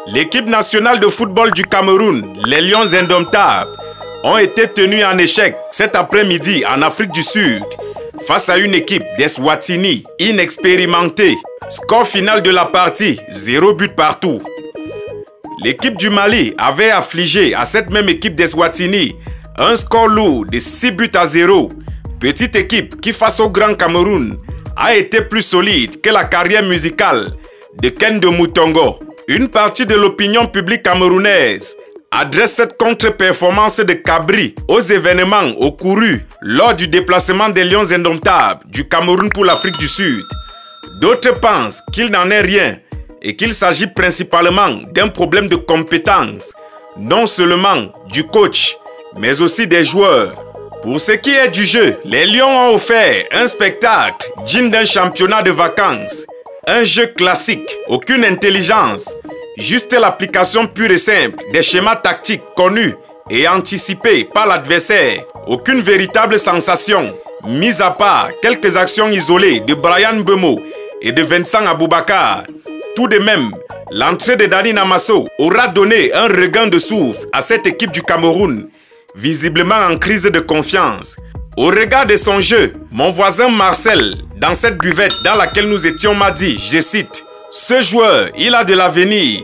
L'équipe nationale de football du Cameroun, les Lions Indomptables, ont été tenus en échec cet après-midi en Afrique du Sud face à une équipe d'Eswatini inexpérimentée. Score final de la partie, 0 but partout. L'équipe du Mali avait affligé à cette même équipe d'Eswatini un score lourd de 6 buts à 0. Petite équipe qui, face au Grand Cameroun, a été plus solide que la carrière musicale de Ken de Moutongo. Une partie de l'opinion publique camerounaise adresse cette contre-performance de Cabri aux événements occurus lors du déplacement des Lions Indomptables du Cameroun pour l'Afrique du Sud. D'autres pensent qu'il n'en est rien et qu'il s'agit principalement d'un problème de compétence, non seulement du coach, mais aussi des joueurs. Pour ce qui est du jeu, les Lions ont offert un spectacle digne d'un championnat de vacances. Un jeu classique, aucune intelligence, juste l'application pure et simple des schémas tactiques connus et anticipés par l'adversaire. Aucune véritable sensation, mis à part quelques actions isolées de Brian Bemo et de Vincent Aboubakar. Tout de même, l'entrée de Dani Namasso aura donné un regain de souffle à cette équipe du Cameroun, visiblement en crise de confiance. Au regard de son jeu, mon voisin Marcel, dans cette buvette dans laquelle nous étions, m'a dit, je cite, « Ce joueur, il a de l'avenir.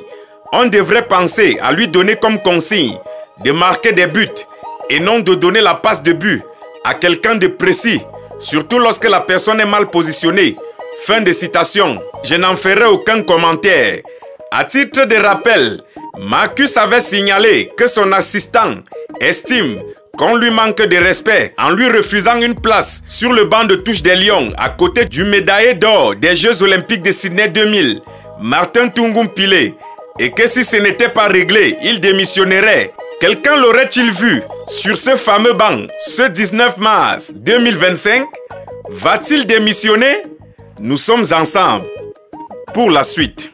On devrait penser à lui donner comme consigne de marquer des buts et non de donner la passe de but à quelqu'un de précis, surtout lorsque la personne est mal positionnée. » Fin de citation. Je n'en ferai aucun commentaire. À titre de rappel, Marcus avait signalé que son assistant estime qu'on lui manque de respect en lui refusant une place sur le banc de touche des Lions à côté du médaillé d'or des Jeux Olympiques de Sydney 2000, Martin Tungum Pile, et que si ce n'était pas réglé, il démissionnerait. Quelqu'un l'aurait-il vu sur ce fameux banc ce 19 mars 2025? Va-t-il démissionner? Nous sommes ensemble pour la suite.